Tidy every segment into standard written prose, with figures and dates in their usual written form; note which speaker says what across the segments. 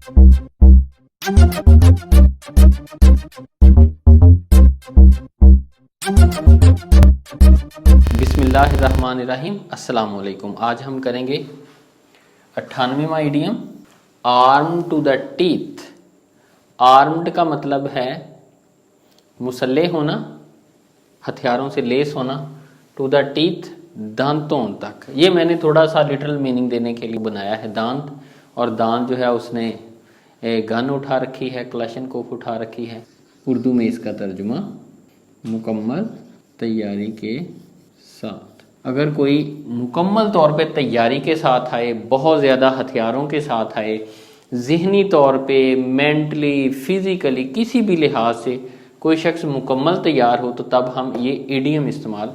Speaker 1: बिस्मिल्लाहिर्रहमानिर्रहीम। अस्सलाम वालेकुम। आज हम करेंगे 98वां idiom, arm to the teeth. Armed का मतलब है मुसल्लह होना, हथियारों से लेस होना, टू द टीथ दांतों तक। ये मैंने थोड़ा सा लिटरल मीनिंग देने के लिए बनाया है दांत, और दांत जो है उसने गन उठा रखी है, क्लशनकोफ उठा रखी है। उर्दू में इसका तर्जुमा मुकम्मल तैयारी के साथ। अगर कोई मुकम्मल तौर पे तैयारी के साथ आए, बहुत ज़्यादा हथियारों के साथ आए, ज़हनी तौर पे, मेंटली, फिज़िकली, किसी भी लिहाज से कोई शख्स मुकम्मल तैयार हो, तो तब हम ये इडियम इस्तेमाल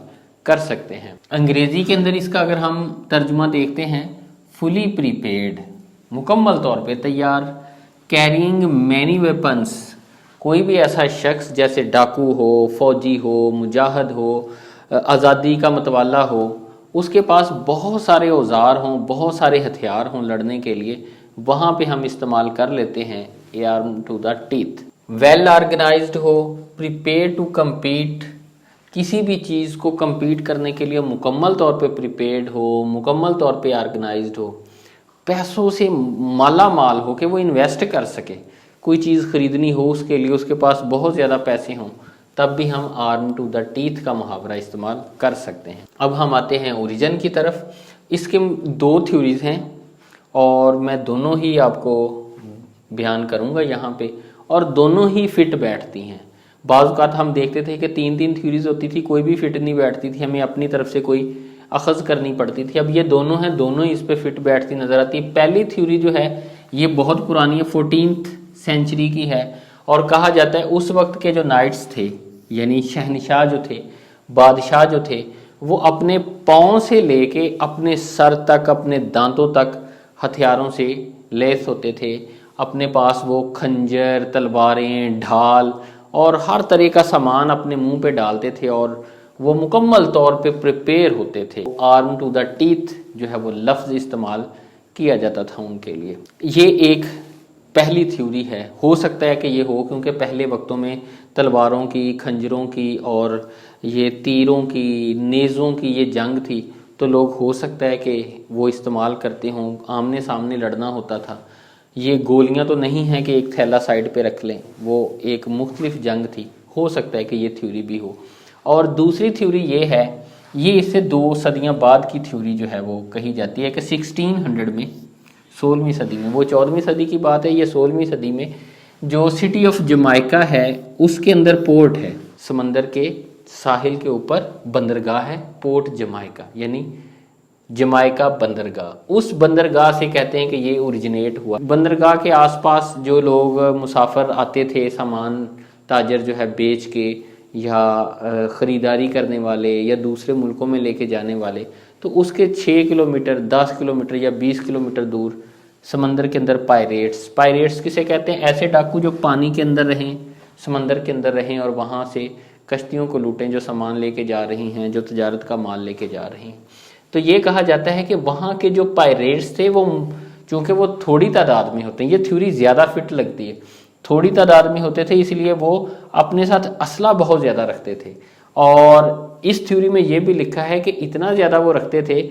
Speaker 1: कर सकते हैं। अंग्रेज़ी के अंदर इसका अगर हम तर्जुमा देखते हैं, फुली प्रीपेड, मुकम्मल तौर पे तैयार। कैरिंग मैनी वेपन्स, कोई भी ऐसा शख्स जैसे डाकू हो, फौजी हो, मुजाहिद हो, आज़ादी का मतवाला हो, उसके पास बहुत सारे औजार हों, बहुत सारे हथियार हों लड़ने के लिए, वहाँ पे हम इस्तेमाल कर लेते हैं arm to the teeth. Well organized हो, प्रिपेयर टू कम्पीट, किसी भी चीज़ को कम्पीट करने के लिए मुकम्मल तौर पे प्रिपेयर्ड हो, मुकम्मल तौर पे ऑर्गेनाइज्ड हो, पैसों से माला माल हो कि वो इन्वेस्ट कर सके, कोई चीज़ ख़रीदनी हो उसके लिए उसके पास बहुत ज़्यादा पैसे हों, तब भी हम आर्म टू द टीथ का मुहावरा इस्तेमाल कर सकते हैं। अब हम आते हैं ओरिजिन की तरफ। इसके दो थ्योरीज हैं और मैं दोनों ही आपको बयान करूंगा यहाँ पे, और दोनों ही फिट बैठती हैं। बाज़ औक़ात हम देखते थे कि तीन तीन थ्योरीज होती थी, कोई भी फिट नहीं बैठती थी, हमें अपनी तरफ से कोई अखज़ करनी पड़ती थी। अब ये दोनों हैं, दोनों ही इस पर फिट बैठती नज़र आती है। पहली थ्योरी जो है ये बहुत पुरानी है, 14th सेंचुरी की है, और कहा जाता है उस वक्त के जो नाइट्स थे, यानी शहनशाह जो थे, बादशाह जो थे, वो अपने पाँव से लेके अपने सर तक, अपने दांतों तक हथियारों से लैस होते थे। अपने पास वो खंजर, तलवारें, ढाल और हर तरह का सामान अपने मुंह पे डालते थे, और वो मुकम्मल तौर पे प्रिपेयर होते थे। आर्म टू द टीथ जो है वो लफ्ज़ इस्तेमाल किया जाता था उनके लिए। ये एक पहली थ्योरी है। हो सकता है कि ये हो क्योंकि पहले वक्तों में तलवारों की, खंजरों की और ये तीरों की, नेज़ों की ये जंग थी, तो लोग हो सकता है कि वो इस्तेमाल करते हों, आमने सामने लड़ना होता था। ये गोलियां तो नहीं है कि एक थैला साइड पे रख लें, वो एक मुख्तलिफ जंग थी। हो सकता है कि ये थ्योरी भी हो। और दूसरी थ्योरी ये है, ये इससे 2 सदियां बाद की थ्योरी जो है वो कही जाती है कि 1600 में, 16वीं सदी में, वो 14वीं सदी की बात है, ये 16वीं सदी में जो सिटी ऑफ जमाइका है उसके अंदर पोर्ट है, समंदर के साहिल के ऊपर बंदरगाह है, पोर्ट जमाइका, यानी जमाइका बंदरगाह। उस बंदरगाह से कहते हैं कि ये ओरिजिनेट हुआ। बंदरगाह के आसपास जो लोग मुसाफिर आते थे, सामान ताजर जो है बेच के, या ख़रीदारी करने वाले, या दूसरे मुल्कों में लेके जाने वाले, तो उसके 6 किलोमीटर, 10 किलोमीटर या 20 किलोमीटर दूर समंदर के अंदर पायरेट्स किसे कहते हैं? ऐसे डाकू जो पानी के अंदर रहें, समंदर के अंदर रहें, और वहाँ से कश्तियों को लूटें जो सामान लेके जा रही हैं, जो तजारत का माल लेके जा रही हैं। तो ये कहा जाता है कि वहाँ के जो पायरेट्स थे, वो चूँकि वो थोड़ी तादाद में होते हैं, ये थ्योरी ज़्यादा फिट लगती है, थोड़ी तादाद में होते थे, इसलिए वो अपने साथ असला बहुत ज़्यादा रखते थे। और इस थ्योरी में ये भी लिखा है कि इतना ज़्यादा वो रखते थे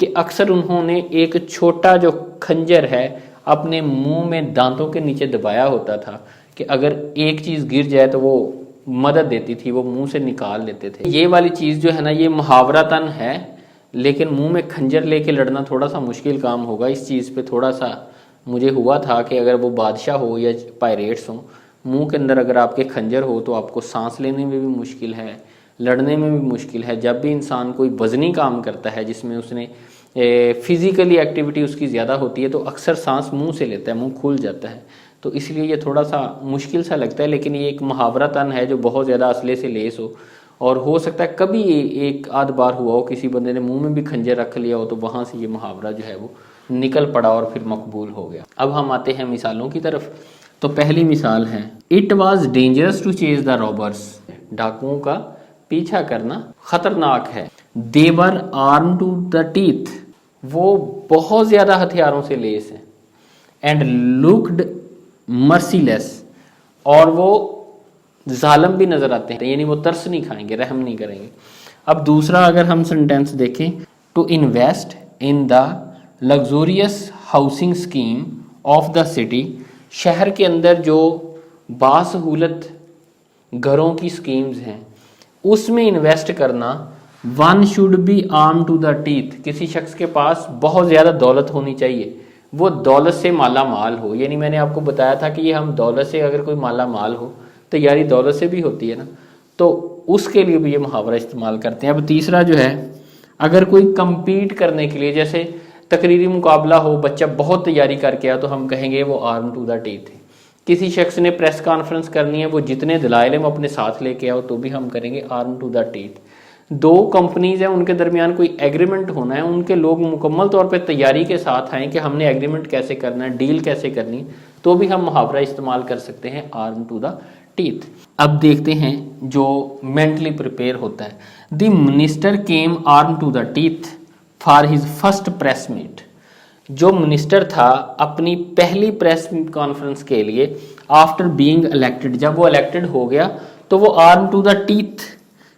Speaker 1: कि अक्सर उन्होंने एक छोटा जो खंजर है अपने मुंह में दांतों के नीचे दबाया होता था कि अगर एक चीज़ गिर जाए तो वो मदद देती थी, वो मुंह से निकाल लेते थे। ये वाली चीज़ जो है ना, ये मुहावरातन है, लेकिन मुंह में खंजर लेके लड़ना थोड़ा सा मुश्किल काम होगा। इस चीज़ पे थोड़ा सा मुझे हुआ था कि अगर वो बादशाह हो या पायरेट्स हो, मुंह के अंदर अगर आपके खंजर हो तो आपको सांस लेने में भी मुश्किल है, लड़ने में भी मुश्किल है। जब भी इंसान कोई वज़नी काम करता है जिसमें उसने फिज़िकली एक्टिविटी उसकी ज़्यादा होती है, तो अक्सर सांस मुंह से लेता है, मुंह खुल जाता है, तो इसलिए ये थोड़ा सा मुश्किल सा लगता है। लेकिन ये एक मुहावरातन है जो बहुत ज़्यादा असले से लेस हो, और हो सकता है कभी एक आध बार हुआ हो, किसी बंदे ने मुंह में भी खंजर रख लिया हो, तो वहाँ से ये मुहावरा जो है वो निकल पड़ा और फिर मकबूल हो गया। अब हम आते हैं मिसालों की तरफ। तो पहली मिसाल है, it was dangerous to chase the robbers, डाकुओं का पीछा करना खतरनाक है। They were arm to the teeth, वो बहुत ज़्यादा हथियारों से लेस हैं। एंड लुक्ड merciless, اور وہ ظالم بھی نظر آتے ہیں, یعنی وہ ترس نہیں کھائیں گے, رحم نہیں کریں گے. اب دوسرا اگر ہم سنٹینس دیکھیں, to invest in the luxurious housing scheme of the city, شہر کے اندر جو باسہولت گھروں کی سکیمز ہیں اس میں انویسٹ کرنا. One should be arm to the teeth, کسی شخص کے پاس بہت زیادہ دولت ہونی چاہیے, وہ دولت سے مالا مال ہو. یعنی میں نے آپ کو بتایا تھا کہ یہ ہم دولت سے, اگر کوئی مالا مال ہو تو یاری دولت سے بھی ہوتی ہے نا, تو اس کے لیے بھی یہ محاورہ استعمال کرتے ہیں. اب تیسرا جو ہے, اگر کوئی کمپیٹ کرنے کے لیے, جیسے تقریری مقابلہ ہو, بچہ بہت تیاری کر کے آیا تو ہم کہیں گے وہ آرم ٹو دا ٹیتھ ہے. کسی شخص نے پریس کانفرنس کرنی ہے, وہ جتنے دلائل ہم اپنے ساتھ لے کے آؤ تو بھی ہم کریں گے آرم ٹو دا ٹیتھ. دو کمپنیز ہیں, ان کے درمیان کوئی ایگریمنٹ ہونا ہے, ان کے لوگ مکمل طور پہ تیاری کے ساتھ آئیں کہ ہم نے ایگریمنٹ کیسے کرنا ہے, ڈیل کیسے کرنی ہے, تو بھی ہم محاورہ استعمال کر سکتے ہیں آرم ٹو دا ٹیتھ. اب دیکھتے ہیں جو مینٹلی پریپیئر ہوتا ہے. The minister came arm to the teeth for his first press meet. جو منسٹر تھا اپنی پہلی پریس کانفرنس کے لیے آفٹر بینگ الیکٹڈ, جب وہ الیکٹڈ ہو گیا تو وہ آرم ٹو دا ٹیتھ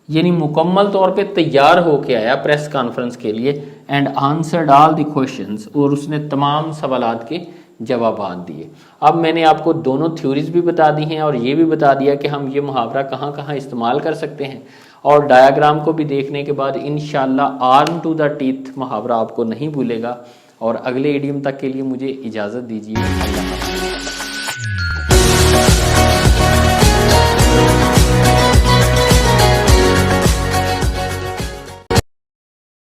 Speaker 1: یعنی مکمل طور پہ تیار ہو کے آیا پریس کانفرنس کے لیے. And answered all the questions, اور اس نے تمام سوالات کے جوابات دیے. اب میں نے آپ کو دونوں تھیوریز بھی بتا دی ہیں اور یہ بھی بتا دیا کہ ہم یہ محاورہ کہاں کہاں استعمال کر سکتے ہیں, اور ڈایاگرام کو بھی دیکھنے کے بعد انشاءاللہ آرم ٹو دا ٹیتھ محاورہ آپ کو نہیں بھولے گا. اور اگلے ایڈیم تک کے لیے مجھے اجازت دیجیے. اللہ حافظ.